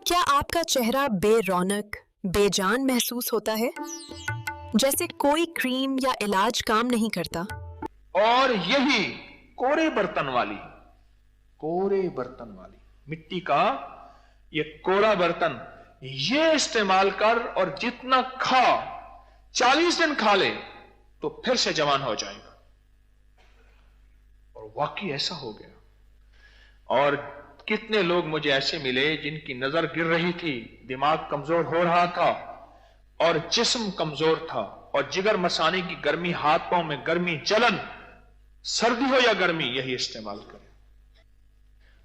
کیا آپ کا چہرہ بے رونق بے جان محسوس ہوتا ہے؟ جیسے کوئی کریم یا علاج کام نہیں کرتا؟ اور یہی کورے برتن والی مٹی کا یہ کورا برتن یہ استعمال کر اور جتنا کھا 40 دن کھا لے تو پھر سے جوان ہو جائے گا. اور واقعی ایسا ہو گیا. اور کتنے لوگ مجھے ایسے ملے جن کی نظر گر رہی تھی، دماغ کمزور ہو رہا تھا اور جسم کمزور تھا اور جگر مثانی کی گرمی، ہاتھ پاؤں میں گرمی، جلن، سردی ہو یا گرمی، یہی استعمال کریں.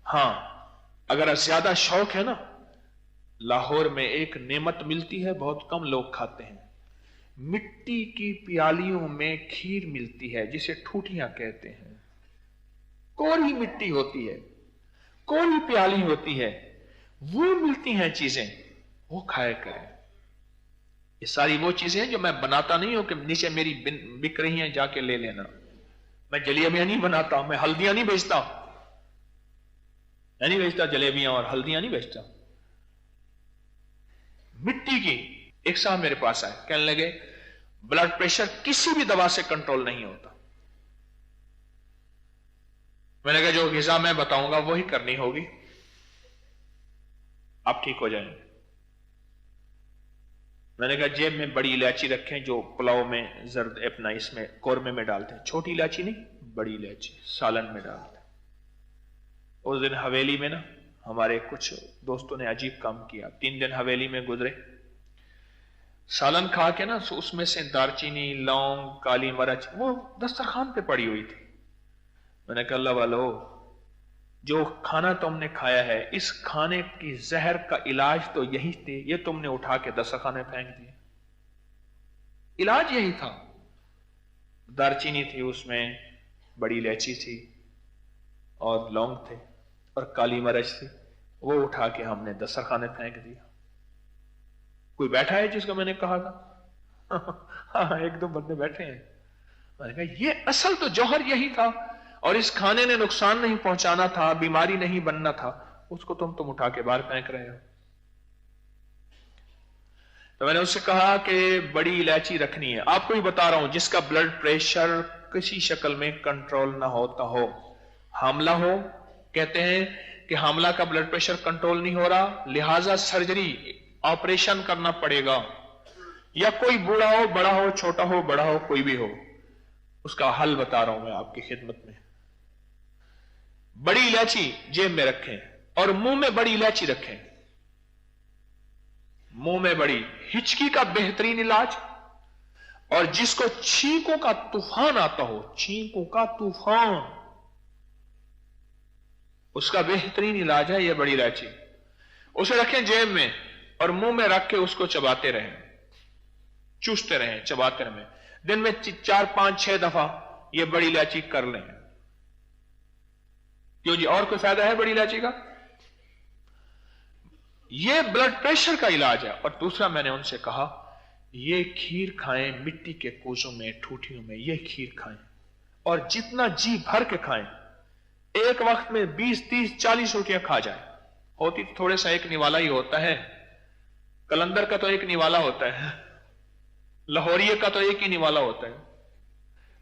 ہاں اگر زیادہ شوق ہے نا، لاہور میں ایک نعمت ملتی ہے، بہت کم لوگ کھاتے ہیں. مٹی کی پیالیوں میں کھیر ملتی ہے جسے ٹھوٹیاں کہتے ہیں. کوری مٹی ہوتی ہے، کوری پیالی ہوتی ہے، وہ ملتی ہیں چیزیں، وہ کھایا کریں. یہ ساری وہ چیزیں جو میں بناتا نہیں ہوں کہ نیچے میری بک رہی ہیں جا کے لے لینا. میں جلیبیاں نہیں بناتا، میں ہلدیاں نہیں بیچتا، جلیبیاں اور ہلدیاں نہیں بیچتا. مٹی کی. ایک صاحب میرے پاس آئے، کہنے لگے بلڈ پریشر کسی بھی دوا سے کنٹرول نہیں ہوتا. میں نے کہا جو غذا میں بتاؤں گا وہی کرنی ہوگی، آپ ٹھیک ہو جائیں گے. میں نے کہا جیب میں بڑی الائچی رکھیں جو پلاؤ میں زرد اپنا اس میں قورمے میں ڈالتے ہیں، چھوٹی الائچی نہیں، بڑی الائچی سالن میں ڈالتے ہیں. اس دن حویلی میں نا ہمارے کچھ دوستوں نے عجیب کام کیا. 3 دن حویلی میں گزرے، سالن کھا کے نا اس میں سے دارچینی، لونگ، کالی مرچ وہ دسترخوان پہ پڑی ہوئی تھی. میں نے کہا اللہ والو، جو کھانا تم نے کھایا ہے اس کھانے کی زہر کا علاج تو یہی تھے، یہ تم نے اٹھا کے دسترخوان میں پھینک دیا. علاج یہی تھا. دارچینی تھی، اس میں بڑی الائچی تھی اور لونگ تھے اور کالی مرچ تھی، وہ اٹھا کے ہم نے دسترخوان میں پھینک دیا. کوئی بیٹھا ہے جس کو میں نے کہا تھا؟ ہاں 1-2 بندے بیٹھے ہیں. میں نے کہا یہ اصل تو جوہر یہی تھا، اور اس کھانے نے نقصان نہیں پہنچانا تھا، بیماری نہیں بننا تھا، اس کو تم اٹھا کے باہر پھینک رہے ہو. تو میں نے اس سے کہا کہ بڑی الائچی رکھنی ہے. آپ کو ہی بتا رہا ہوں، جس کا بلڈ پریشر کسی شکل میں کنٹرول نہ ہوتا ہو، حاملہ ہو، کہتے ہیں کہ حاملہ کا بلڈ پریشر کنٹرول نہیں ہو رہا، لہذا سرجری، آپریشن کرنا پڑے گا. یا کوئی بوڑھا ہو، بڑا ہو، چھوٹا ہو، بڑا ہو، کوئی بھی ہو، اس کا حل بتا رہا ہوں میں آپ کی خدمت میں. بڑی الائچی جیب میں رکھیں اور منہ میں بڑی الائچی رکھیں. منہ میں بڑی، ہچکی کا بہترین علاج. اور جس کو چھینکوں کا طوفان آتا ہو، چھینکوں کا طوفان، اس کا بہترین علاج ہے یہ بڑی الائچی. اسے رکھیں جیب میں اور منہ میں رکھ کے اس کو چباتے رہیں، چوستے رہیں، چباتے رہیں. دن میں 4 5 6 دفعہ یہ بڑی الائچی کر لیں. کیوں جی، اور کوئی فائدہ ہے بڑی الائچی کا؟ یہ بلڈ پریشر کا علاج ہے. اور دوسرا میں نے ان سے کہا یہ کھیر کھائیں، مٹی کے کوزوں میں، ٹھوٹیوں میں یہ کھیر کھائیں اور جتنا جی بھر کے کھائیں. ایک وقت میں 20 30 40 روٹیاں کھا جائیں. ہوتی تو تھوڑے سا ایک نوالا ہی ہوتا ہے، کلندر کا تو ایک نوالا ہوتا ہے، لاہوریے کا تو ایک ہی نوالا ہوتا ہے.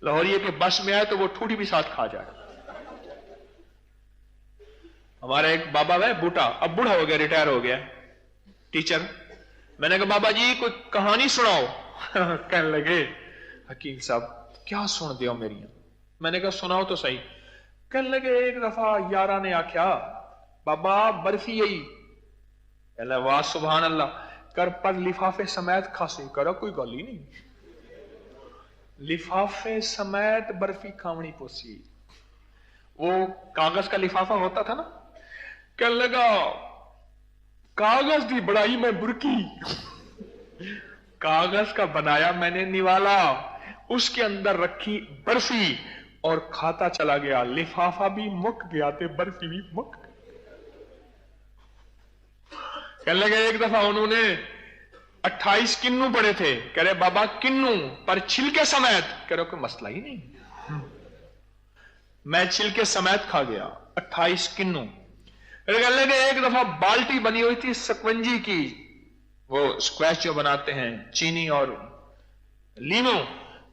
لاہوریے کے بس میں آئے تو وہ ٹھوٹی بھی ساتھ کھا جائے. ہمارا ایک بابا ہے بوٹا، اب بوڑھا ہو گیا، ریٹائر ہو گیا، ٹیچر. میں نے کہا بابا جی کوئی کہانی سناؤ. کہنے لگے حکیم صاحب کیا سن دیو میری. میں نے کہا سناؤ تو صحیح. کہنے لگے ایک دفعہ یارہ نے آکھیا بابا برفی یہی. کہنے لگے واہ سبحان اللہ، کر پر لفافے سمیت کھاسے. کرو کوئی گل ہی نہیں، لفافے سمیت برفی کھاونی پوسی. وہ کاغذ کا لفافہ ہوتا تھا نا. کہنے لگا کاغذ دی بڑائی میں برکی، کاغذ کا بنایا میں نے نوالا، اس کے اندر رکھی برفی اور کھاتا چلا گیا. لفافہ بھی مک گیا تے برفی بھی مک. کہنے لگے ایک دفعہ انہوں نے 28 کنو پڑے تھے. کہہ رہے بابا کنو پر چھلکے سمیت. کہہ رہے کوئی مسئلہ ہی نہیں، میں چھلکے سمیت کھا گیا 28 کنو. پھر کہنے لگے ایک دفعہ بالٹی بنی ہوئی تھی سکنجی کی، وہ اسکویش جو بناتے ہیں چینی اور لیمو،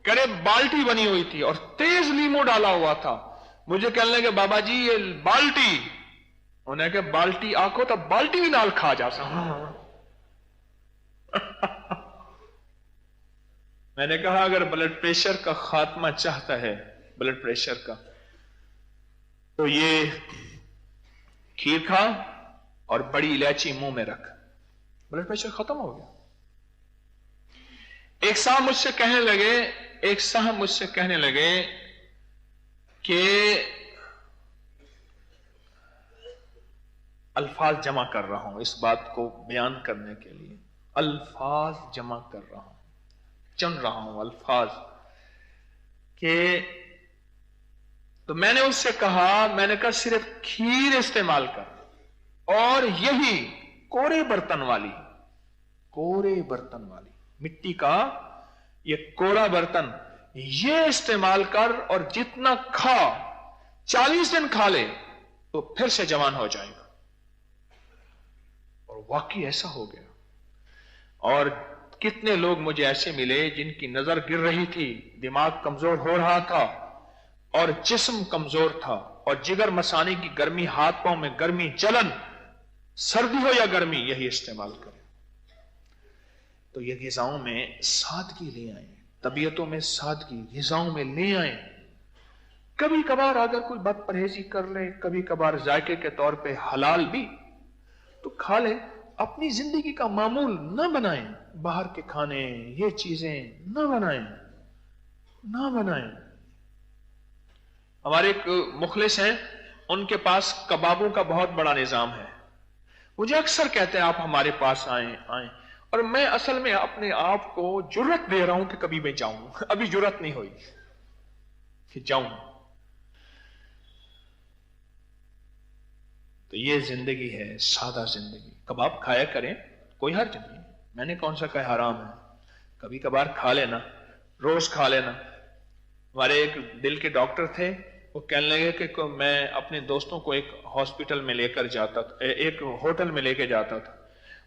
کرے بالٹی بنی ہوئی تھی اور تیز لیمو ڈالا ہوا تھا. مجھے کہنے لگے بابا جی یہ بالٹی، انہیں کہ بالٹی آنکھو تو بالٹی بھی نال کھا جا سا. میں نے کہا اگر بلڈ پریشر کا خاتمہ چاہتا ہے، بلڈ پریشر کا، تو یہ کھیر کھا اور بڑی الائچی منہ میں رکھ، بلڈ پریشر ختم ہو گیا. ایک صاحب مجھ سے کہنے لگے کہ الفاظ جمع کر رہا ہوں اس بات کو بیان کرنے کے لیے، الفاظ جمع کر رہا ہوں، چن رہا ہوں الفاظ کہ، تو میں نے اس سے کہا، میں نے کہا صرف کھیر استعمال کر اور یہی کورے برتن والی مٹی کا یہ کوڑا برتن یہ استعمال کر اور جتنا کھا 40 دن کھا لے تو پھر سے جوان ہو جائے گا. اور واقعی ایسا ہو گیا. اور کتنے لوگ مجھے ایسے ملے جن کی نظر گر رہی تھی، دماغ کمزور ہو رہا تھا اور جسم کمزور تھا اور جگر مثانی کی گرمی، ہاتھ پاؤں میں گرمی، جلن، سردی ہو یا گرمی، یہی استعمال کریں. تو یہ غذاؤں میں سادگی لے آئیں، طبیعتوں میں سادگی غذاؤں میں لے آئیں. کبھی کبھار اگر کوئی بد پرہیزی کر لے، کبھی کبھار ذائقے کے طور پہ حلال بھی تو کھا لے. اپنی زندگی کا معمول نہ بنائیں، باہر کے کھانے یہ چیزیں نہ بنائیں. ہمارے ایک مخلص ہیں، ان کے پاس کبابوں کا بہت بڑا نظام ہے. مجھے اکثر کہتے ہیں آپ ہمارے پاس آئیں، اور میں اصل میں اپنے آپ کو جرت دے رہا ہوں کہ کبھی میں جاؤں. ابھی جرت نہیں ہوئی کہ جاؤں. تو یہ زندگی ہے، سادہ زندگی. کباب کھایا کریں، کوئی حرج نہیں، میں نے کون سا کہا حرام ہے. کبھی کبھار کھا لینا، روز کھا لینا. ہمارے ایک دل کے ڈاکٹر تھے، وہ کہنے لگے کہ میں اپنے دوستوں کو ایک ہاسپٹل میں لے کر جاتا تھا، ایک ہوٹل میں لے کے جاتا تھا،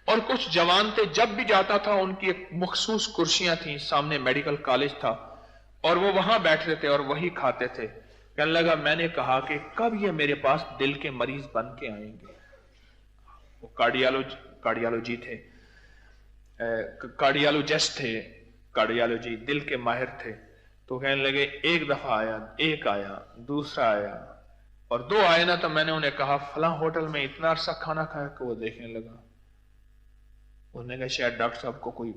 اور کچھ جوان تھے، جب بھی جاتا تھا ان کی ایک مخصوص کرسیاں تھیں، سامنے میڈیکل کالج تھا اور وہ وہاں بیٹھتے تھے اور وہی کھاتے تھے. کہنے لگا میں نے کہا کہ کب یہ میرے پاس دل کے مریض بن کے آئیں گے. وہ کارڈیالوجی تھے، کارڈیالوجسٹ تھے، کارڈیالوجی دل کے ماہر تھے. تو کہنے لگے ایک دفعہ آیا، ایک آیا، دوسرا آیا اور 2 آئے نا، تو میں نے انہیں کہا فلاں ہوٹل میں اتنا عرصہ کھانا کھایا کہ وہ دیکھنے لگا. انہوں نے کہا شاید ڈاکٹر صاحب کو کوئی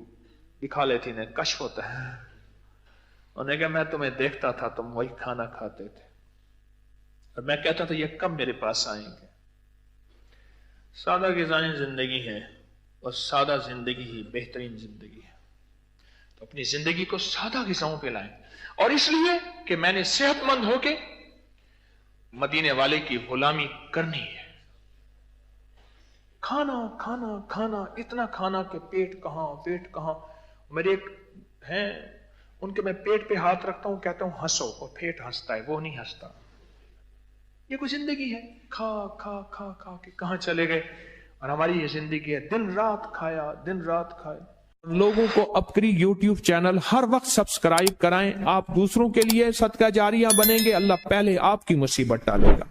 دکھا لیتی نے کشف ہوتا ہے. انہوں نے کہا میں تمہیں دیکھتا تھا تم وہی کھانا کھاتے تھے اور میں کہتا تھا یہ کب میرے پاس آئیں گے. سادہ غذائیں زندگی ہے اور سادہ زندگی ہی بہترین زندگی ہے. تو اپنی زندگی کو سادہ غذاؤں پہ لائیں. اور اس لیے کہ میں نے صحت مند ہو کے مدینے والے کی غلامی کرنی ہے. کھانا کھانا کھانا، اتنا کھانا کہ پیٹ کہاں. میرے ایک ہیں ان کے میں پیٹ پہ ہاتھ رکھتا ہوں، کہتا ہوں ہنسو، اور پیٹ ہنستا ہے، وہ نہیں ہنستا. یہ کوئی زندگی ہے؟ کھا کھا کھا کھا کے کہاں چلے گئے. اور ہماری یہ زندگی ہے دن رات کھایا، دن رات کھایا. لوگوں کو اپکری یوٹیوب چینل ہر وقت سبسکرائب کرائیں. آپ دوسروں کے لیے صدقہ جاریہ بنیں گے، اللہ پہلے آپ کی مصیبت ٹالے گا.